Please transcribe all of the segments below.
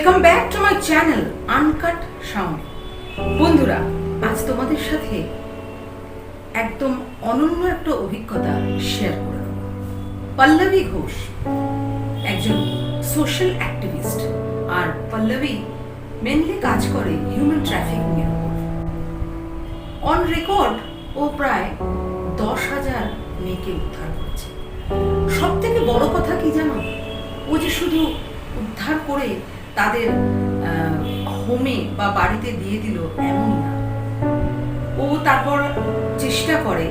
Welcome back to my channel uncut sound. বন্ধুরা, আজ তোমাদের সাথে একদম অনন্য একটা অভিজ্ঞতা শেয়ার করে নেব। পল্লবী ঘোষ একজন সোশ্যাল অ্যাক্টিভিস্ট, আর পল্লবী মেনলি কাজ করে হিউম্যান ট্রাফিকিং এর উপর। অন রেকর্ড ও প্রায় 10,000 মেয়েকে উদ্ধার করেছে। সব থেকে বড় কথা কি জানো, ও যে শুধু উদ্ধার করে তাদের হোমে বা বাড়িতে দিয়ে দিল এমন না, ও তারপর চেষ্টা করে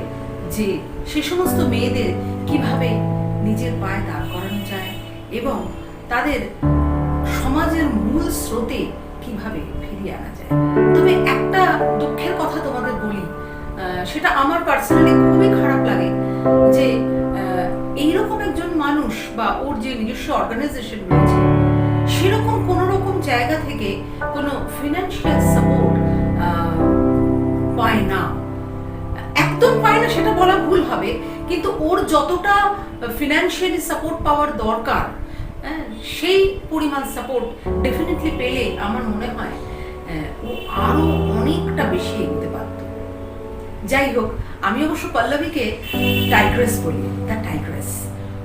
যে সে সমস্ত মেয়েদের কিভাবে নিজের পায়ে দাঁড় করানো যায় এবং তাদের সমাজের মূল স্রোতে কিভাবে ফিরিয়ে আনা যায়। তবে একটা দুঃখের কথা তোমাদের বলি, সেটা আমার পার্সোনালি খুবই খারাপ লাগে যে এইরকম একজন মানুষ বা ওর যে নিজস্ব অর্গানাইজেশন রয়েছে সেরকম কোন রকম জায়গা থেকে কোনো ফিনান্সিয়াল সাপোর্ট পায় না। একদম পায় না সেটা বলা ভুল হবে, কিন্তু ওর যতটা ফিনান্সিয়ালি সাপোর্ট পাওয়ার দরকার সেই পরিমাণ সাপোর্ট ডেফিনেটলি পেলে আমার মনে হয় ও আরো অনেকটা বেশি এগোতে পারত। যাই হোক, আমি অবশ্য পল্লবীকে টাইগ্রেস বলি। তার টাইগ্রেস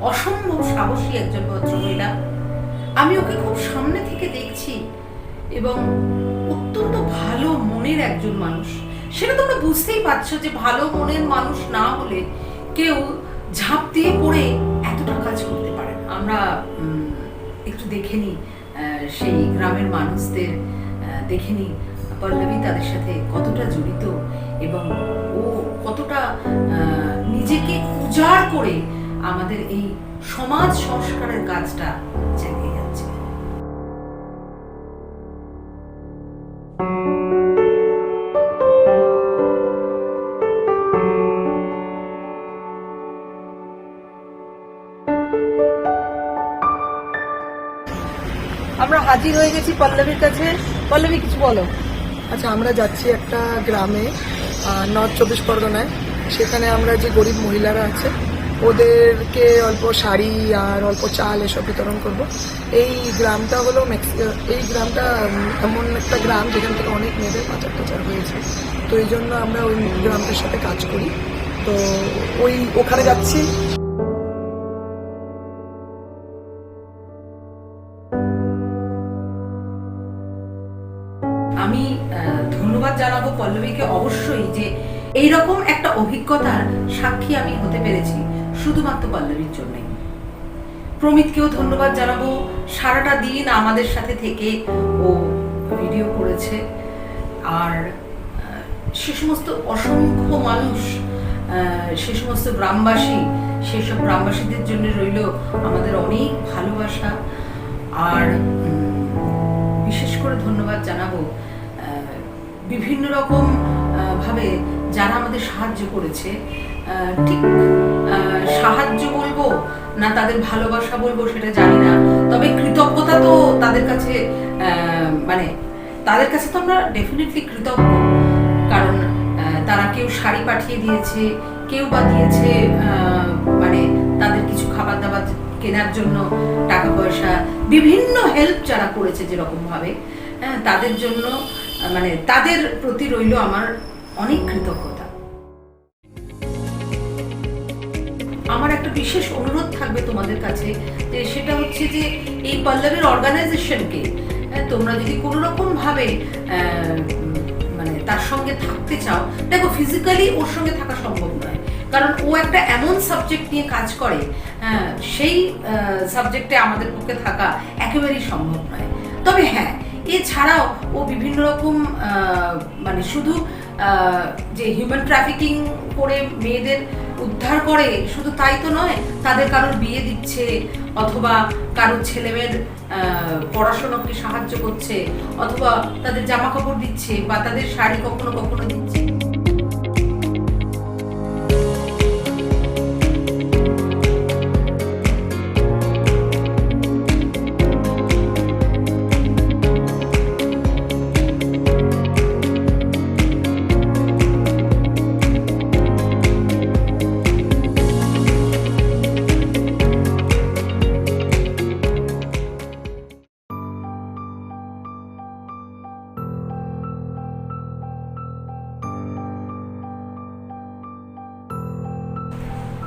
অসম্ভব সাহসী একজন ভদ্রমহিলা। আমি ওকে খুব সামনে থেকে দেখছি এবং অত্যন্ত ভালো মনের একজন মানুষ। সেটা তোমরা বুঝতেই পারছো যে ভালো মনের মানুষ না হলে কেউ ঝাঁপ দিয়ে পড়ে এতটা কাজ করতে পারে না। আমরা একটু দেখে নিই সেই গ্রামের মানুষদের, দেখে নিই পল্লবী তাদের সাথে কতটা জড়িত এবং ও কতটা নিজেকে উজাড় করে আমাদের এই সমাজ সংস্কারের কাজটা চালিয়ে যাচ্ছে। আমরা হাজির হয়ে গেছি পল্লবীর কাছে। পল্লবী, কিছু বলো। আচ্ছা, আমরা যাচ্ছি একটা গ্রামে, নর্থ 24 পরগনায়। সেখানে আমরা যে গরিব মহিলারা আছে ওদেরকে অল্প শাড়ি আর অল্প চাল এসব বিতরণ করব। এই গ্রামটা হলো এই গ্রামটা এমন একটা গ্রাম যেখান থেকে অনেক মেয়েদের পাচার হয়েছে। তো এই জন্য আমরা ওই গ্রামটার সাথে কাজ করি। তো ওখানে যাচ্ছি। আমি ধন্যবাদ জানাবো পল্লবীকে অবশ্যই যে এইরকম একটা অভিজ্ঞতার সাক্ষী আমি হতে পেরেছি শুধুমাত্র পল্লবীর জন্যই। প্রমিতকেও ধন্যবাদ জানাবো, সারাটা দিন আমাদের সাথে থেকে ও ভিডিও করেছে। আর সে সমস্ত অসংখ্য মানুষ, সে সমস্ত গ্রামবাসী, সেসব গ্রামবাসীদের জন্য রইল আমাদের অনেক ভালোবাসা। আর বিশেষ করে ধন্যবাদ জানাবো বিভিন্ন রকম ভাবে যারা আমাদের সাহায্য করেছে। ঠিক সাহায্য বলবো না তাদের ভালোবাসা বলবো সেটা জানি না, তবে কৃতজ্ঞতা তো তাদের কাছে, মানে তাদের কাছে তো আমরা ডেফিনেটলি কৃতজ্ঞ। কারণ তারা কেউ শাড়ি পাঠিয়ে দিয়েছে, কেউ বা দিয়েছে মানে তাদের কিছু খাবার দাবার কেনার জন্য টাকা পয়সা, বিভিন্ন হেল্প যারা করেছে যেরকম ভাবে, তাদের জন্য মানে তাদের প্রতি রইল আমার অনেক কৃতজ্ঞতা। আমার একটা বিশেষ অনুরোধ থাকবে তোমাদের কাছে, যে সেটা হচ্ছে যে এই পল্লবীর অর্গানাইজেশনকে তোমরা যদি কোনো রকম ভাবে মানে তার সঙ্গে থাকতে চাও, দেখো ফিজিক্যালি ওর সঙ্গে থাকা সম্ভব নয়, কারণ ও একটা এমন সাবজেক্ট নিয়ে কাজ করে, সেই সাবজেক্টে আমাদের পক্ষে থাকা একেবারেই সম্ভব নয়। তবে হ্যাঁ, এছাড়াও ও বিভিন্ন রকম মানে শুধু যে হিউম্যান ট্রাফিকিং করে মেয়েদের উদ্ধার করে শুধু তাই তো নয়, তাদের কারোর বিয়ে দিচ্ছে অথবা কারোর ছেলেমেয়ের পড়াশোনাকে সাহায্য করছে অথবা তাদের জামা কাপড় দিচ্ছে বা তাদের শাড়ি কখনো কখনো দিচ্ছে।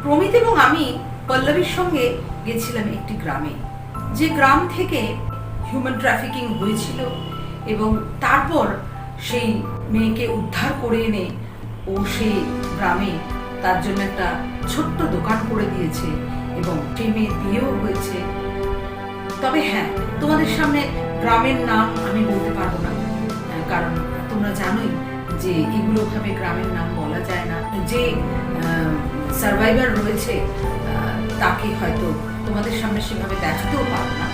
প্রমিত এবং আমি পল্লবীর সঙ্গে গেছিলাম একটি গ্রামে, যে গ্রাম থেকে হিউম্যান ট্রাফিকিং হয়েছিল এবং তারপর সেই মেয়েকে উদ্ধার করে এনে ও সেই গ্রামে তার জন্য একটা ছোট্ট দোকান করে দিয়েছে এবং সেই মেয়ে বিয়েও হয়েছে। তবে হ্যাঁ, তোমাদের সামনে গ্রামের নাম আমি বলতে পারবো না, কারণ তোমরা জানোই যে এগুলো ভাবে গ্রামের নাম বলা যায় না। যে সার্ভাইভার রয়েছে তাকে হয়তো তোমাদের সামনে সেভাবে দেখাতেও পারবো না,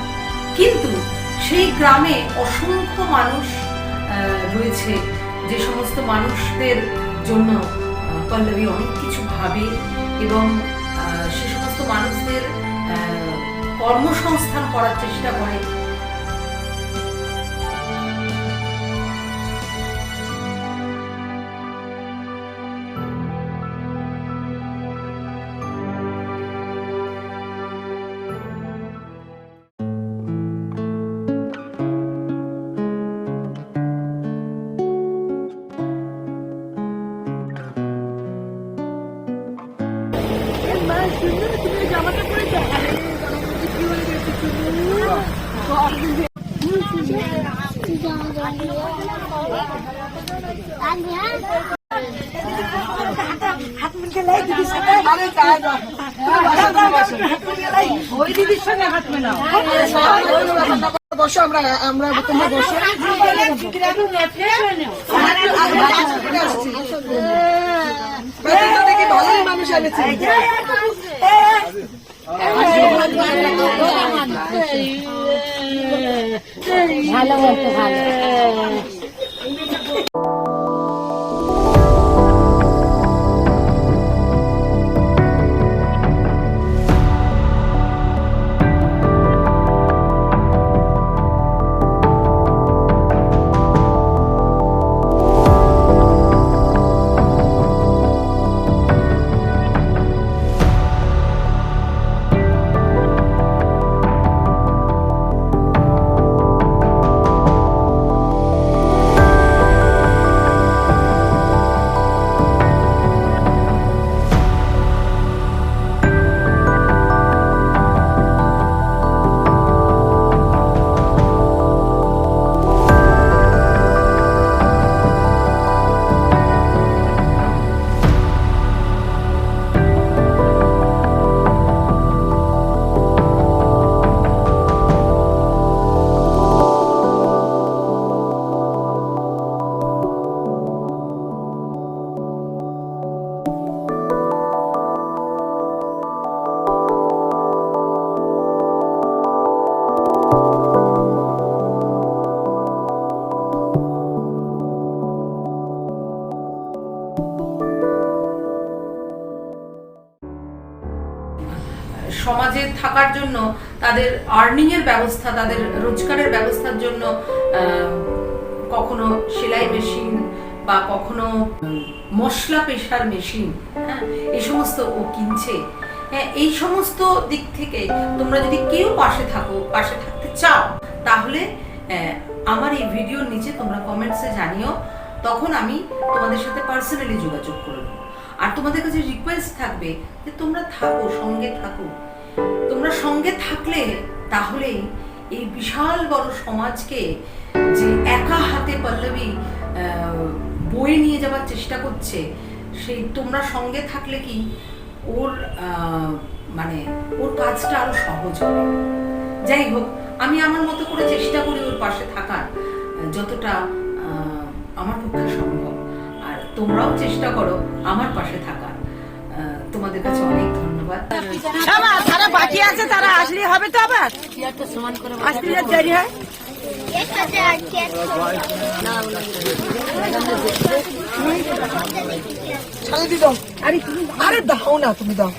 কিন্তু সেই গ্রামে অসংখ্য মানুষ রয়েছে, যে সমস্ত মানুষদের জন্য পল্লবী অনেক কিছু ভাবে এবং সে সমস্ত মানুষদের কর্মসংস্থান করার চেষ্টা করে। বসো, আমরা তোমরা বসো। দেখি ভালোই মানুষ এনেছে। ভালো বলতো ভালো। সমাজে থাকার জন্য তাদের আর্নিং এর ব্যবস্থা, তাদের রোজগারের ব্যবস্থার জন্য কখনো সেলাই মেশিন বা কখনো মশলা পেশার মেশিন, হ্যাঁ, এই সমস্ত ও কিনছে। হ্যাঁ, এই সমস্ত দিক থেকে তোমরা যদি কেউ পাশে থাকতে চাও, তাহলে আমার এই ভিডিওর নিচে তোমরা কমেন্টসে জানিও, তখন আমি তোমাদের সাথে পার্সোনালি যোগাযোগ করব। আর তোমাদের কাছে রিকোয়েস্ট থাকবে যে তোমরা থাকো, সঙ্গে থাকো। তোমরা সঙ্গে থাকলে তাহলেই এই বিশাল বড় সমাজকে যে একা হাতে পল্লবী বয়ে নিয়ে যাওয়ার চেষ্টা করছে, সেই তোমরা সঙ্গে থাকলে কি ওর ওর কাজটা আরো সহজ হবে। যাই হোক, আমি আমার মতো করে চেষ্টা করি ওর পাশে থাকার, যতটা আমার পক্ষে সম্ভব। আর তোমরাও চেষ্টা করো আমার পাশে থাকার। তোমাদের কাছে অনেক ধন্যবাদ। যারা বাকি আছে তারা আসলে হবে তো, আবার আসলে দেরি হয়। আরে দাও না, তুমি দাও।